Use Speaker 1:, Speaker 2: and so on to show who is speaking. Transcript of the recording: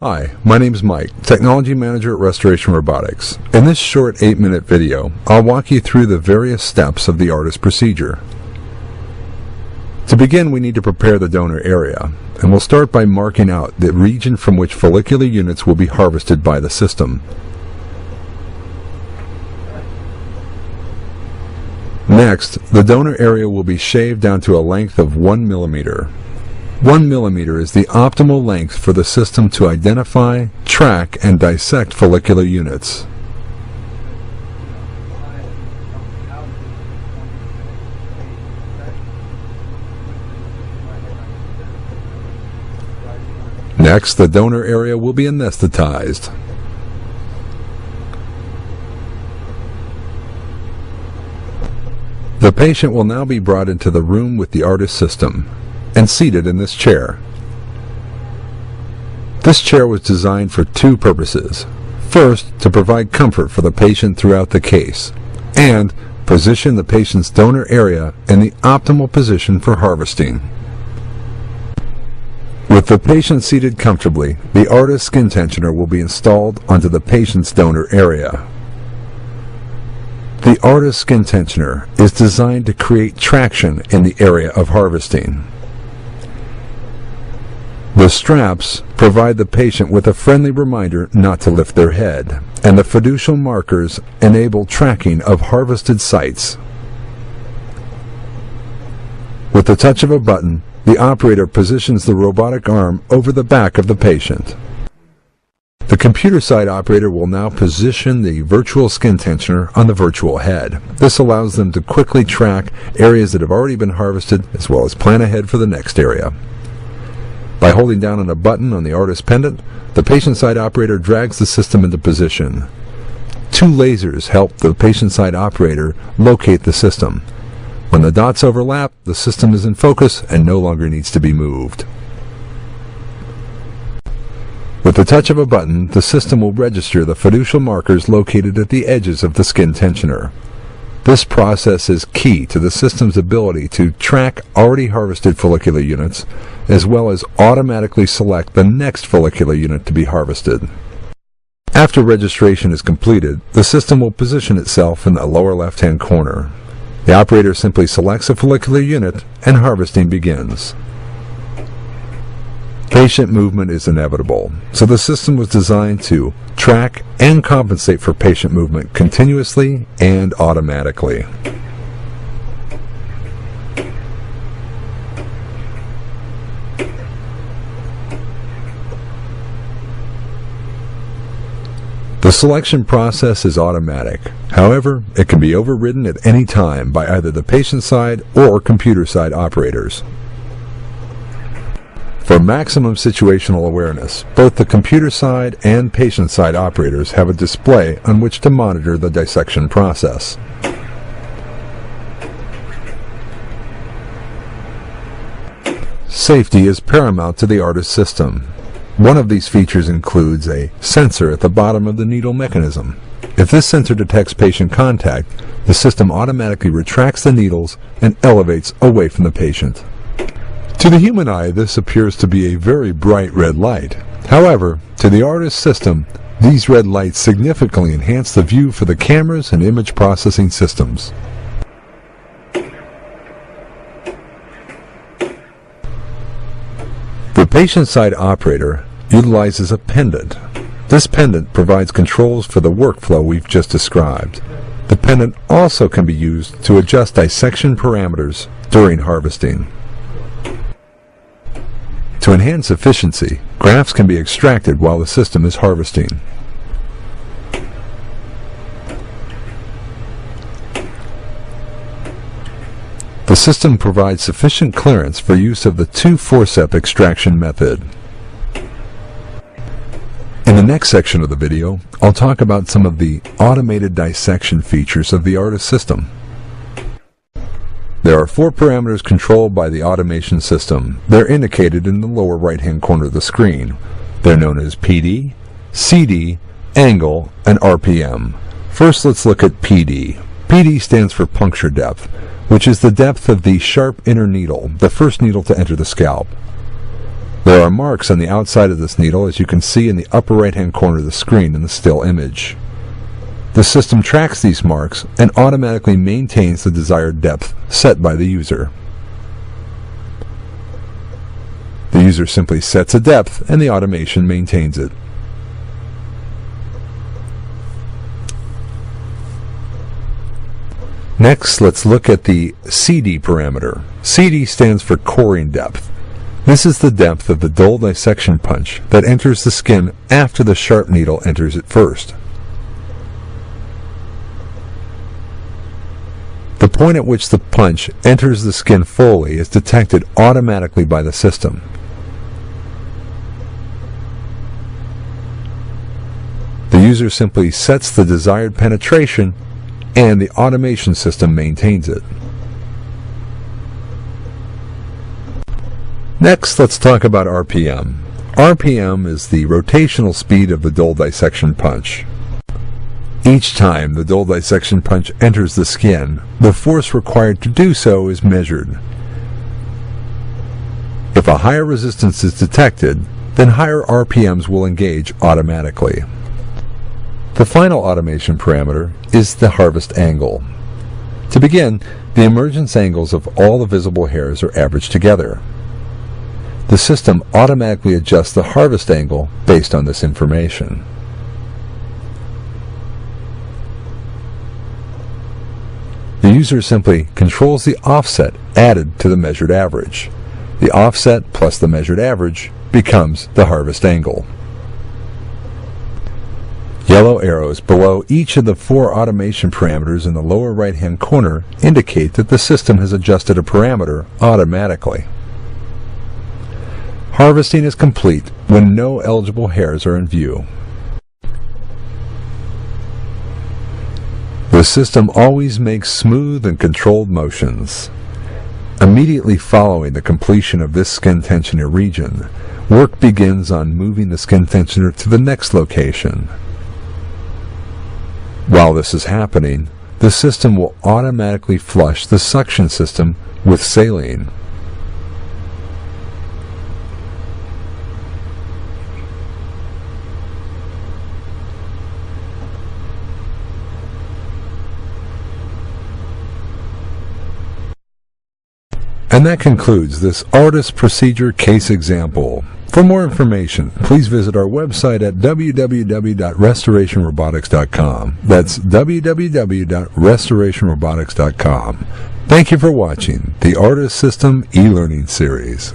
Speaker 1: Hi, my name is Mike, Technology Manager at Restoration Robotics. In this short 8-minute video, I'll walk you through the various steps of the ARTAS procedure. To begin, we need to prepare the donor area, and we'll start by marking out the region from which follicular units will be harvested by the system. Next, the donor area will be shaved down to a length of 1 millimeter. 1 millimeter is the optimal length for the system to identify, track, and dissect follicular units. Next, the donor area will be anesthetized. The patient will now be brought into the room with the ARTAS system and seated in this chair. This chair was designed for two purposes. First, to provide comfort for the patient throughout the case, and position the patient's donor area in the optimal position for harvesting. With the patient seated comfortably, the ARTAS skin tensioner will be installed onto the patient's donor area. The ARTAS skin tensioner is designed to create traction in the area of harvesting. The straps provide the patient with a friendly reminder not to lift their head, and the fiducial markers enable tracking of harvested sites. With the touch of a button, the operator positions the robotic arm over the back of the patient. The computer side operator will now position the virtual skin tensioner on the virtual head. This allows them to quickly track areas that have already been harvested, as well as plan ahead for the next area. By holding down on a button on the ARTAS pendant, the patient side operator drags the system into position. Two lasers help the patient side operator locate the system. When the dots overlap, the system is in focus and no longer needs to be moved. With the touch of a button, the system will register the fiducial markers located at the edges of the skin tensioner. This process is key to the system's ability to track already harvested follicular units, as well as automatically select the next follicular unit to be harvested. After registration is completed, the system will position itself in the lower left-hand corner. The operator simply selects a follicular unit and harvesting begins. Patient movement is inevitable, so the system was designed to track and compensate for patient movement continuously and automatically. The selection process is automatic. However, it can be overridden at any time by either the patient side or computer side operators. For maximum situational awareness, both the computer side and patient side operators have a display on which to monitor the dissection process. Safety is paramount to the ARTAS system. One of these features includes a sensor at the bottom of the needle mechanism. If this sensor detects patient contact, the system automatically retracts the needles and elevates away from the patient. To the human eye, this appears to be a very bright red light. However, to the ARTAS system, these red lights significantly enhance the view for the cameras and image processing systems. The patient side operator utilizes a pendant. This pendant provides controls for the workflow we've just described. The pendant also can be used to adjust dissection parameters during harvesting. To enhance efficiency, grafts can be extracted while the system is harvesting. The system provides sufficient clearance for use of the 2-forceps extraction method. In the next section of the video, I'll talk about some of the automated dissection features of the ARTAS system. There are 4 parameters controlled by the automation system. They're indicated in the lower right-hand corner of the screen. They're known as PD, CD, angle, and RPM. First, let's look at PD. PD stands for puncture depth, which is the depth of the sharp inner needle, the first needle to enter the scalp. There are marks on the outside of this needle, as you can see in the upper right-hand corner of the screen in the still image. The system tracks these marks and automatically maintains the desired depth set by the user. The user simply sets a depth and the automation maintains it. Next, let's look at the CD parameter. CD stands for coring depth. This is the depth of the dull dissection punch that enters the skin after the sharp needle enters it first. The point at which the punch enters the skin fully is detected automatically by the system. The user simply sets the desired penetration and the automation system maintains it. Next, let's talk about RPM. RPM is the rotational speed of the dull dissection punch. Each time the dull dissection punch enters the skin, the force required to do so is measured. If a higher resistance is detected, then higher RPMs will engage automatically. The final automation parameter is the harvest angle. To begin, the emergence angles of all the visible hairs are averaged together. The system automatically adjusts the harvest angle based on this information. The user simply controls the offset added to the measured average. The offset plus the measured average becomes the harvest angle. Yellow arrows below each of the 4 automation parameters in the lower right-hand corner indicate that the system has adjusted a parameter automatically. Harvesting is complete when no eligible hairs are in view. The system always makes smooth and controlled motions. Immediately following the completion of this skin tensioner region, work begins on moving the skin tensioner to the next location. While this is happening, the system will automatically flush the suction system with saline. And that concludes this ARTAS procedure case example. For more information, please visit our website at www.restorationrobotics.com. That's www.restorationrobotics.com. Thank you for watching the ARTAS System e-learning series.